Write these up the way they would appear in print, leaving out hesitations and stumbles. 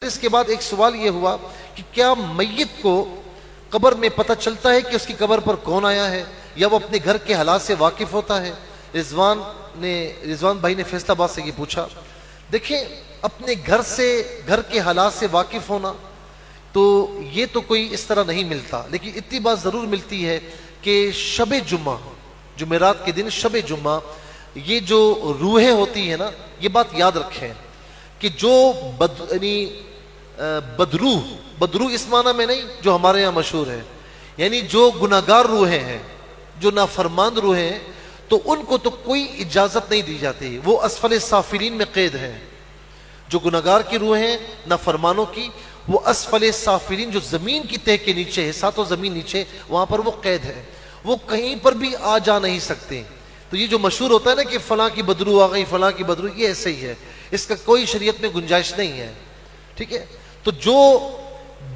اس کے بعد ایک سوال یہ ہوا کہ کیا میت کو قبر میں پتہ چلتا ہے کہ اس کی قبر پر کون آیا ہے یا وہ اپنے گھر کے حالات سے واقف ہوتا ہے؟ رضوان بھائی نے فیصلہ آباد سے یہ پوچھا۔ دیکھیں، اپنے گھر کے حالات سے واقف ہونا تو یہ تو کوئی اس طرح نہیں ملتا، لیکن اتنی بات ضرور ملتی ہے کہ شب جمعہ، جمعرات کے دن شب جمعہ، یہ جو روحیں ہوتی ہیں نا، یہ بات یاد رکھیں کہ جو بدروح اس معنی میں نہیں جو ہمارے یہاں مشہور ہے، یعنی جو گناہگار روحیں ہیں، جو نافرمان روحیں ہیں، تو ان کو تو کوئی اجازت نہیں دی جاتی، وہ اسفل سافلین میں قید ہیں۔ جو گناہگار کی روحیں نافرمانوں کی، وہ اسفل سافلین، جو زمین کی تہہ کے نیچے ہے، ساتوں زمین نیچے، وہاں پر وہ قید ہے، وہ کہیں پر بھی آ جا نہیں سکتے۔ تو یہ جو مشہور ہوتا ہے نا کہ فلاں کی بدروح آ گئی، فلاں کی بدروح، یہ ایسے ہی ہے، اس کا کوئی شریعت میں گنجائش نہیں ہے، ٹھیک ہے؟ تو جو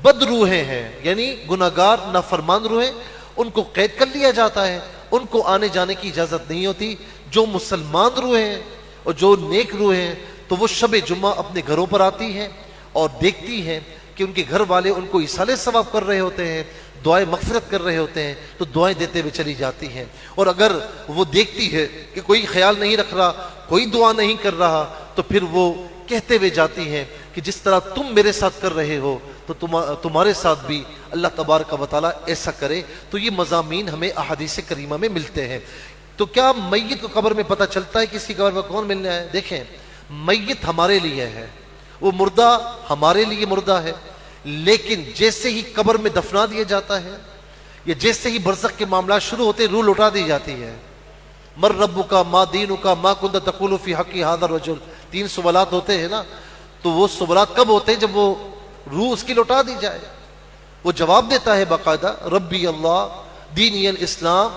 بد روحیں ہیں، یعنی گناہگار نافرمان روحیں، ان کو قید کر لیا جاتا ہے، ان کو آنے جانے کی اجازت نہیں ہوتی۔ جو مسلمان روحیں ہیں اور جو نیک روحیں ہیں، تو وہ شب جمعہ اپنے گھروں پر آتی ہیں اور دیکھتی ہیں کہ ان کے گھر والے ان کو ایصال ثواب کر رہے ہوتے ہیں، دعائیں مغفرت کر رہے ہوتے ہیں، تو دعائیں دیتے ہوئے چلی جاتی ہیں۔ اور اگر وہ دیکھتی ہے کہ کوئی خیال نہیں رکھ رہا، کوئی دعا نہیں کر رہا، تو پھر وہ کہتے ہوئے جاتی ہیں کہ جس طرح تم میرے ساتھ کر رہے ہو تو تمہارے ساتھ بھی اللہ تبارک و تعالیٰ ایسا کرے۔ تو یہ مضامین ہمیں احادیث کریمہ میں ملتے ہیں۔ تو کیا میت کو قبر میں پتہ چلتا ہے کہ اس کی قبر میں کون ملنے آئے؟ دیکھیں، میت ہمارے لیے ہے، وہ مردہ ہمارے لیے مردہ ہے، لیکن جیسے ہی قبر میں دفنا دیا جاتا ہے یا جیسے ہی برزخ کے معاملات شروع ہوتے، روح لوٹا دی جاتی ہے۔ مر ربک ما دینک ما کنت تقول فی حق ھذا الرجل، 3 سوالات ہوتے ہیں نا، تو وہ سوالات کب ہوتے ہیں؟ جب وہ روح اس کی لوٹا دی جائے۔ وہ جواب دیتا ہے باقاعدہ، ربی اللہ دینی الاسلام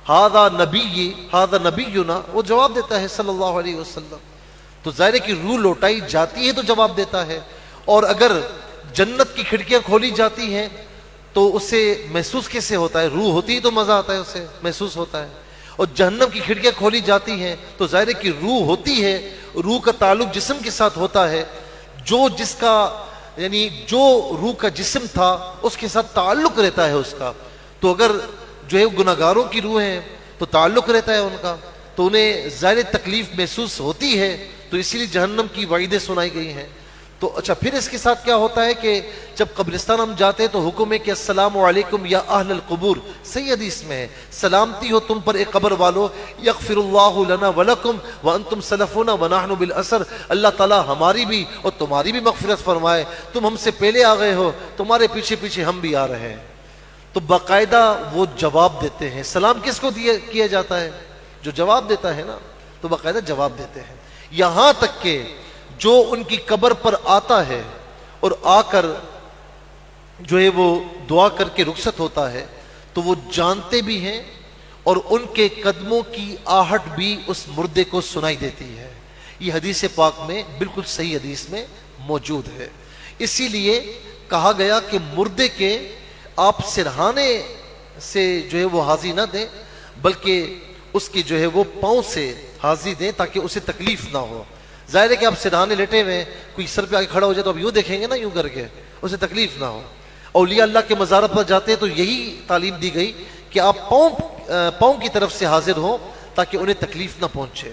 ھذا نبینا، وہ جواب دیتا ہے صلی اللہ علیہ وسلم۔ تو ظاہر ہے کہ روح لوٹائی جاتی ہے تو جواب دیتا ہے۔ اور اگر جنت کی کھڑکیاں کھولی جاتی ہیں تو اسے محسوس کیسے ہوتا ہے؟ روح ہوتی ہے تو مزہ آتا ہے، اسے محسوس ہوتا ہے۔ اور جہنم کی کھڑکیاں کھولی جاتی ہیں تو ظاہر ہے کہ روح ہوتی ہے، روح کا تعلق جسم کے ساتھ ہوتا ہے، یعنی جو روح کا جسم تھا اس کے ساتھ تعلق رہتا ہے اس کا۔ تو اگر جو ہے گناہگاروں کی روح ہیں تو تعلق رہتا ہے ان کا، تو انہیں ظاہر تکلیف محسوس ہوتی ہے، تو اسی لیے جہنم کی وعیدیں سنائی گئی ہیں۔ تو اچھا، پھر اس کے ساتھ کیا ہوتا ہے کہ جب قبرستان ہم جاتے ہیں تو حکم ہے کہ السلام علیکم یا اہل القبور، صحیح حدیث میں ہے، سلامتی ہو تم پر اے قبر والو، یغفر اللہ لنا ولکم وانتم سلفنا ونحن بالاسر، اللہ تعالیٰ ہماری بھی اور تمہاری بھی مغفرت فرمائے، تم ہم سے پہلے آ گئے ہو، تمہارے پیچھے پیچھے ہم بھی آ رہے ہیں۔ تو باقاعدہ وہ جواب دیتے ہیں۔ سلام کس کو کیا جاتا ہے؟ جو جواب دیتا ہے نا، تو باقاعدہ جواب دیتے ہیں۔ یہاں تک کہ جو ان کی قبر پر آتا ہے اور آ کر جو ہے وہ دعا کر کے رخصت ہوتا ہے، تو وہ جانتے بھی ہیں اور ان کے قدموں کی آہٹ بھی اس مردے کو سنائی دیتی ہے۔ یہ حدیث پاک میں بالکل صحیح حدیث میں موجود ہے۔ اسی لیے کہا گیا کہ مردے کے آپ سرہانے سے جو ہے وہ حاضی نہ دیں، بلکہ اس کی جو ہے وہ پاؤں سے حاضی دیں تاکہ اسے تکلیف نہ ہو۔ ظاہر ہے کہ آپ سرہانے لیٹے ہوئے، کوئی سر پہ آگے کھڑا ہو جائے تو آپ یوں دیکھیں گے نا، یوں کر کے، اسے تکلیف نہ ہو۔ اولیاء اللہ کے مزارات پر جاتے ہیں تو یہی تعلیم دی گئی کہ آپ پاؤں کی طرف سے حاضر ہوں تاکہ انہیں تکلیف نہ پہنچے۔